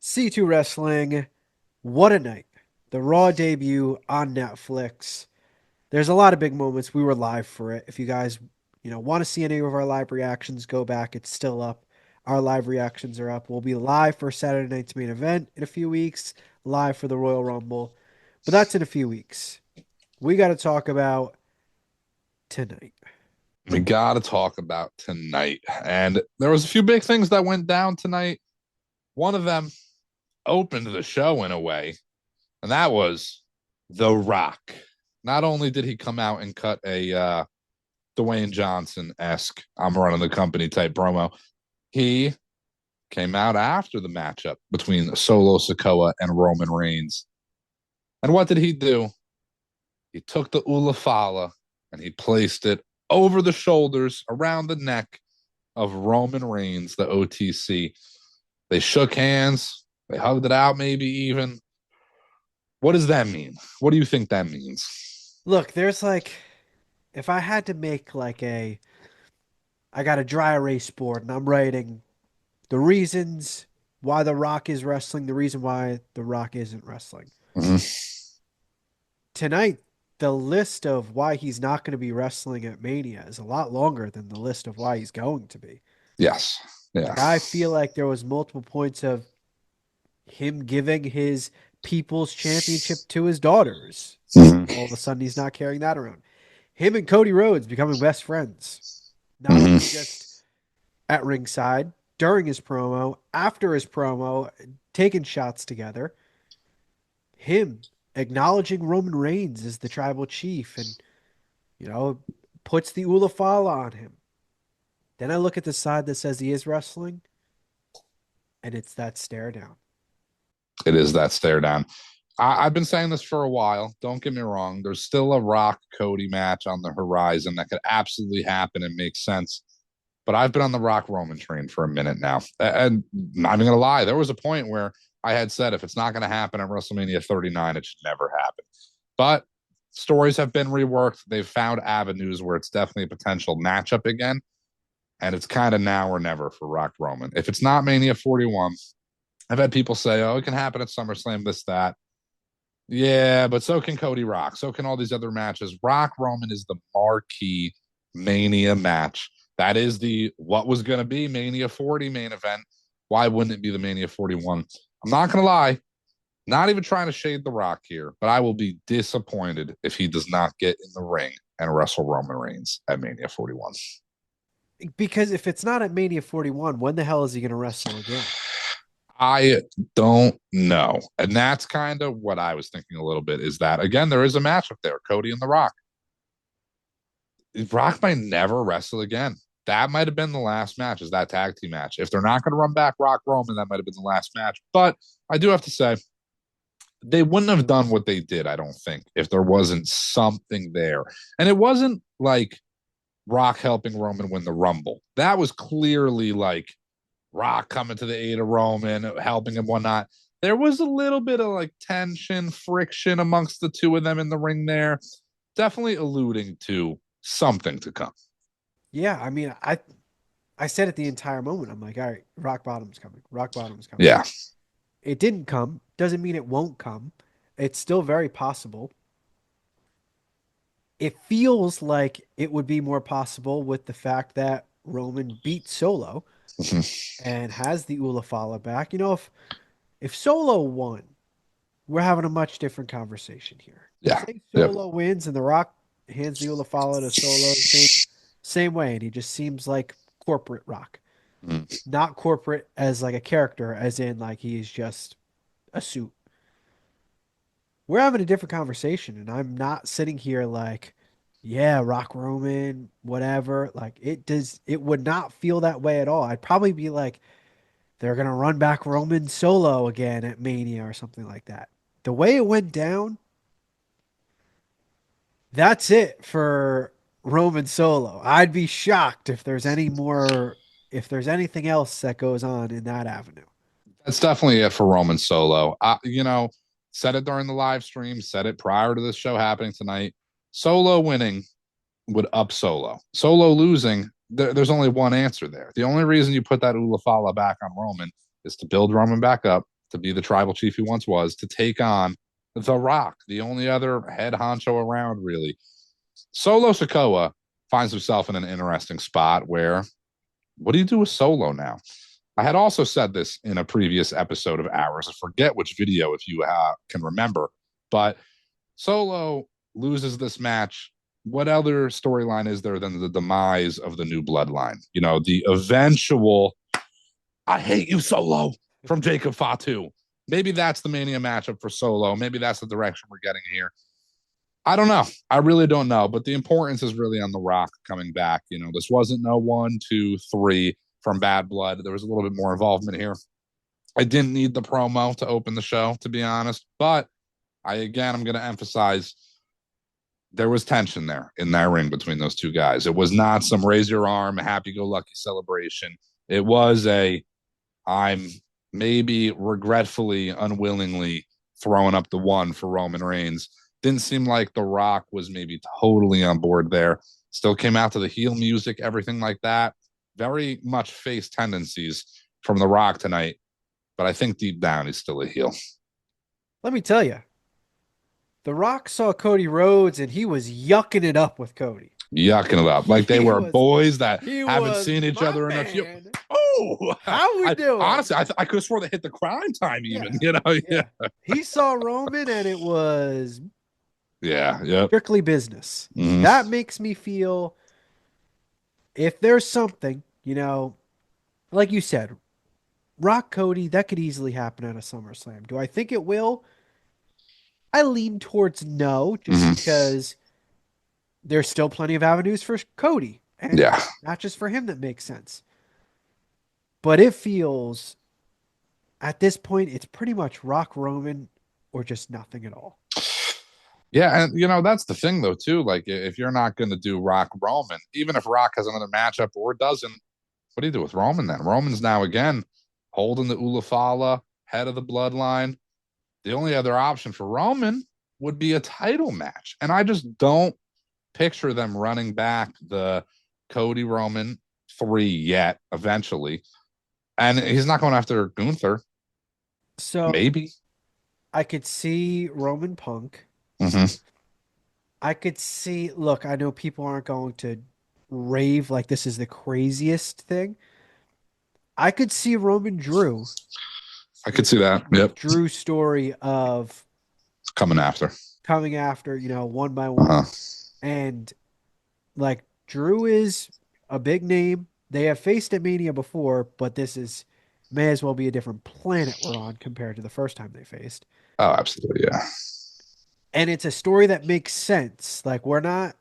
C2 Wrestling, what a night. The Raw debut on Netflix. There's a lot of big moments. We were live for it. If you guys, want to see any of our live reactions, go back. It's still up. Our live reactions are up. We'll be live for Saturday night's main event in a few weeks, live for the Royal Rumble. But that's in a few weeks. We got to talk about tonight. We got to talk about tonight. And there was a few big things that went down tonight. One of them opened the show in a way, and that was The Rock. Not only did he come out and cut a Dwayne Johnson-esque I'm running the company type promo, he came out after the matchup between Solo Sikoa and Roman Reigns. And what did he do? He took the Ulafala and he placed it over the shoulders, around the neck of Roman Reigns, the OTC. They shook hands. They hugged it out, maybe even. What does that mean? What do you think that means? Look, if I had to make I got a dry erase board and I'm writing the reasons why The Rock is wrestling, the reason why The Rock isn't wrestling. Mm-hmm. Tonight, the list of why he's not going to be wrestling at Mania is a lot longer than the list of why he's going to be. Yes. Yeah. Like, I feel like there was multiple points of him giving his People's Championship to his daughters. Mm-hmm. All of a sudden, he's not carrying that around. Him and Cody Rhodes becoming best friends. Not only Mm-hmm. just at ringside, during his promo, after his promo, taking shots together. Him acknowledging Roman Reigns as the tribal chief and, you know, puts the Ulafala on him. Then I look at the side that says he is wrestling, and it's that stare down. It is that stare down. I've been saying this for a while. Don't get me wrong. There's still a Rock Cody match on the horizon that could absolutely happen and make sense. But I've been on the Rock Roman train for a minute now. And I'm not even going to lie. There was a point where I had said if it's not going to happen at WrestleMania 39, it should never happen. But stories have been reworked. They've found avenues where it's definitely a potential matchup again. And it's kind of now or never for Rock Roman. If it's not Mania 41, I've had people say, oh, it can happen at SummerSlam, this, that. Yeah, but so can Cody Rock. So can all these other matches. Rock Roman is the marquee Mania match. That is the what was going to be Mania 40 main event. Why wouldn't it be the Mania 41? I'm not going to lie. Not even trying to shade The Rock here, but I will be disappointed if he does not get in the ring and wrestle Roman Reigns at Mania 41. Because if it's not at Mania 41, when the hell is he going to wrestle again? I don't know. And that's kind of what I was thinking a little bit is that, again, there is a matchup there Cody and The Rock. Rock might never wrestle again. That might have been the last match, is that tag team match. If they're not going to run back Rock Roman, that might have been the last match. But I do have to say, they wouldn't have done what they did, I don't think, if there wasn't something there. And it wasn't like Rock helping Roman win the Rumble. That was clearly like Rock coming to the aid of Roman, helping him, whatnot. There was a little bit of like tension, friction amongst the two of them in the ring there. Definitely alluding to something to come. Yeah, I mean, I said it the entire moment. I'm like, all right, rock bottom's coming. Rock bottom's coming. Yeah. It didn't come. Doesn't mean it won't come. It's still very possible. It feels like it would be more possible with the fact that Roman beat Solo and has the Ulafala back. If Solo won, we're having a much different conversation here. Yeah. Say Yep. Solo wins and The Rock hands the Ulafala to Solo, same way, and he just seems like corporate Rock, Mm. not corporate as like a character, as in like he's just a suit. We're having a different conversation, and I'm not sitting here like, yeah, Rock Roman, whatever. Like it would not feel that way at all. I'd probably be like, they're gonna run back Roman Solo again at Mania or something like that. The way it went down, that's it for Roman Solo. I'd be shocked if there's anything else that goes on in that avenue. That's definitely it for Roman Solo. Said it during the live stream, said it prior to this show happening tonight. Solo winning would up Solo. Solo losing, there's only one answer there. The only reason you put that Ulafala back on Roman is to build Roman back up, to be the tribal chief he once was, to take on The Rock, the only other head honcho around, really. Solo Sikoa finds himself in an interesting spot where, what do you do with Solo now? I had also said this in a previous episode of ours. I forget which video, if you can remember, but Solo loses this match. What other storyline is there than the demise of the new bloodline? You know, the eventual "I hate you, Solo" from Jacob Fatu. Maybe that's the Mania matchup for Solo. Maybe that's the direction we're getting here. I don't know. I really don't know. But the importance is really on The Rock coming back. You know, this wasn't no 1, 2, 3 from Bad Blood. There was a little bit more involvement here. I didn't need the promo to open the show, to be honest. But I'm going to emphasize there was tension there in that ring between those two guys. It was not some raise your arm, happy go lucky celebration. It was I'm maybe regretfully, unwillingly throwing up the one for Roman Reigns. Didn't seem like The Rock was maybe totally on board there. Still came out to the heel music, everything like that. Very much face tendencies from The Rock tonight, but I think deep down he's still a heel. Let me tell you, The Rock saw Cody Rhodes and he was yucking it up with Cody. Yucking it up like they He were was boys that he haven't was seen each my other in a few. man. Oh, How we I doing? honestly, I could have swore they hit the crime time. Yeah. Even you know, yeah, Yeah. He saw Roman and it was yeah, yep. strictly business. Mm-hmm. That makes me feel if there's something, like you said, Rock Cody, that could easily happen at a SummerSlam. Do I think it will? I lean towards no, just Mm-hmm. because there's still plenty of avenues for Cody and Yeah, matches for him that makes sense. But it feels at this point, it's pretty much Rock Roman or just nothing at all. yeah, and that's the thing though too. Like if you're not going to do Rock Roman, even if Rock has another matchup or doesn't, what do you do with Roman then? Roman's now again holding the Ulafala, head of the bloodline. The only other option for Roman would be a title match, and I just don't picture them running back the Cody Roman 3 yet. Eventually, and he's not going after Gunther. So Maybe. I could see Roman Punk. Mm-hmm. I could see, look, I know people aren't going to rave like this is the craziest thing. I could see Roman Drew I could with see that. with Yep. Drew's story of Coming after. coming after, one by Uh-huh. one. And like Drew is a big name. They have faced at Mania before, but this is may as well be a different planet we're on compared to the first time they faced. Oh, absolutely. Yeah. And it's a story that makes sense. Like we're not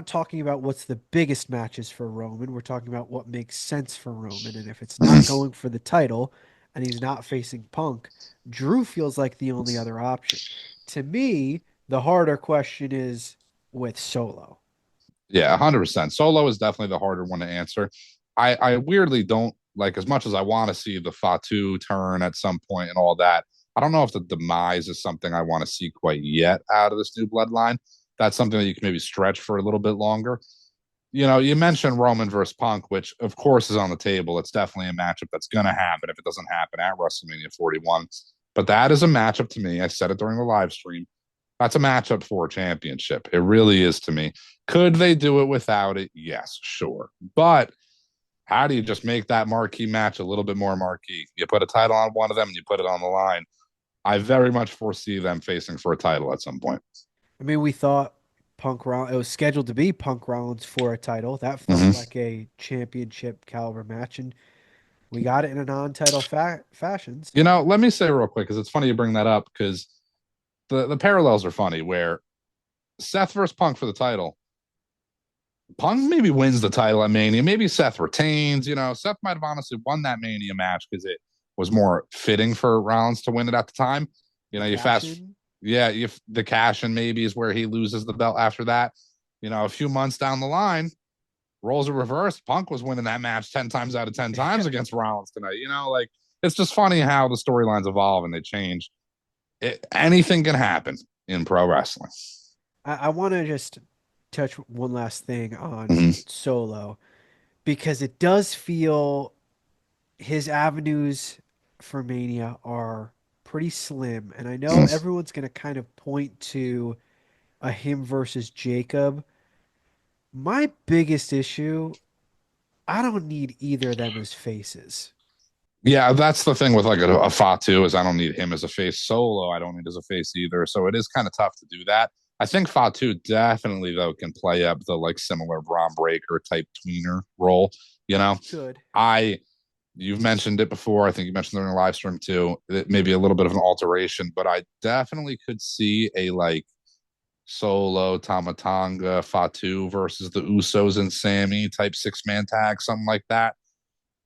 talking about what's the biggest matches for Roman. We're talking about what makes sense for Roman. And if it's not Mm-hmm. going for the title and he's not facing Punk, Drew feels like the only other option. To me, the harder question is with Solo. Yeah, 100%. Solo is definitely the harder one to answer. I weirdly don't like, as much as I want to see the Fatu turn at some point and all that. I don't know if the demise is something I want to see quite yet out of this new bloodline. That's something that you can maybe stretch for a little bit longer. You mentioned Roman versus Punk, which of course is on the table. It's definitely a matchup that's going to happen if it doesn't happen at WrestleMania 41. But that is a matchup to me. I said it during the live stream. That's a matchup for a championship. It really is to me. Could they do it without it? Yes, sure. But how do you just make that marquee match a little bit more marquee? You put a title on one of them and you put it on the line. I very much foresee them facing for a title at some point. I mean, we thought Punk Rollins, it was scheduled to be Punk Rollins for a title. That felt Mm-hmm. like a championship caliber match, and we got it in a non-title fashion. So Let me say real quick, because it's funny you bring that up, because the parallels are funny where Seth versus Punk for the title. Punk maybe wins the title at Mania. Maybe Seth retains. Seth might have honestly won that Mania match because it was more fitting for Rollins to win it at the time. the You cash fast, in, yeah, if the cash in maybe is where he loses the belt after that. A few months down the line, roles are reversed. Punk was winning that match 10 times out of 10 times against Rollins tonight. Like it's just funny how the storylines evolve and they change. Anything can happen in pro wrestling. I want to just touch one last thing on Mm-hmm. Solo because it does feel his avenues. for Mania are pretty slim, and I know Mm. everyone's going to kind of point to a him versus Jacob. My biggest issue, I don't need either of them as faces. Yeah, that's the thing with like a Fatu is I don't need him as a face solo. I don't need as a face either. So it is kind of tough to do that. I think Fatu definitely though can play up the like similar Braun Breaker type tweener role. You know, Good. I you've mentioned it before. I think you mentioned it in a live stream too. It may be a little bit of an alteration, but I definitely could see a like Solo, Tamatanga, Fatu versus the Usos and Sammy type 6-man tag, something like that.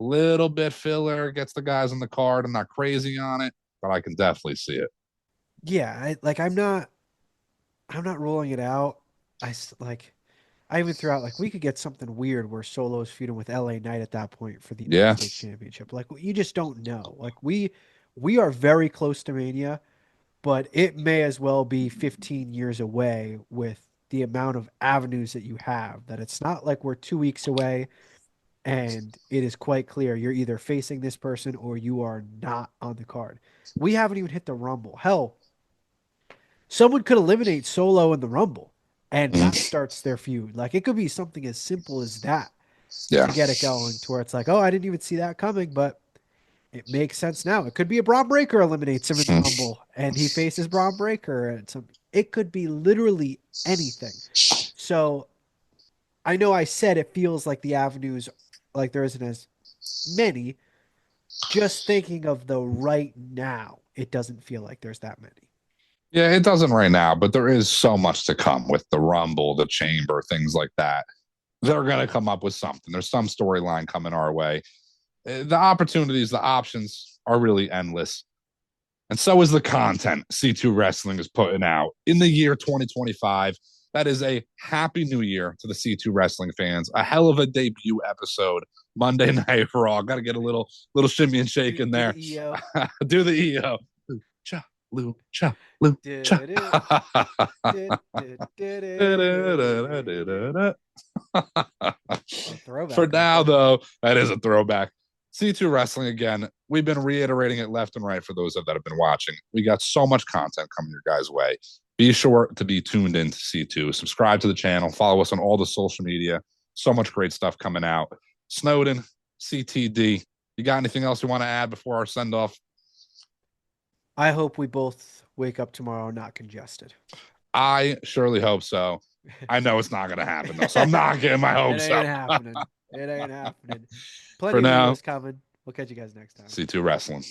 Little bit filler, gets the guys on the card. I'm not crazy on it, but I can definitely see it. Yeah, I'm not ruling it out. Like I even threw out like we could get something weird where Solo's feuding with LA Knight at that point for the United Yeah. States Championship. Like you just don't know. Like we are very close to Mania, but it may as well be 15 years away with the amount of avenues that you have. That it's not like we're 2 weeks away and it is quite clear you're either facing this person or you are not on the card. We haven't even hit the Rumble. Hell, someone could eliminate Solo in the Rumble, and that Mm, starts their feud. Like it could be something as simple as that yeah. to get it going to where it's like, oh, I didn't even see that coming, but it makes sense now. It could be a Braun Breaker eliminates him in the Mm. Rumble, and he faces Braun Breaker, and some. It could be literally anything. So I know I said it feels like the avenues, like there isn't as many. Just thinking of the right now, it doesn't feel like there's that many. Yeah, it doesn't right now, but there is so much to come with the Rumble, the Chamber, things like that. They're going to come up with something. There's some storyline coming our way. The opportunities, the options are really endless. And so is the content C2 Wrestling is putting out in the year 2025. That is a happy new year to the C2 Wrestling fans. A hell of a debut episode Monday Night Raw. Got to get a little shimmy and shake in Do the there. EO. Do the EO. Lucha, lucha, lucha. Did it. Did, did it. A For throwback right now, there. though, that is a throwback. C2 Wrestling again. We've been reiterating it left and right for those that have been watching. We got so much content coming your guys' way. Be sure to be tuned in to C2. Subscribe to the channel. Follow us on all the social media. So much great stuff coming out. Snowden, CTD. You got anything else you want to add before our send off? I hope we both wake up tomorrow not congested. I surely hope so. I know it's not going to happen though, so I'm It not getting my hopes ain't up. happening. It ain't happening. For Plenty of now, videos coming. We'll catch you guys next time. C2 Wrestling.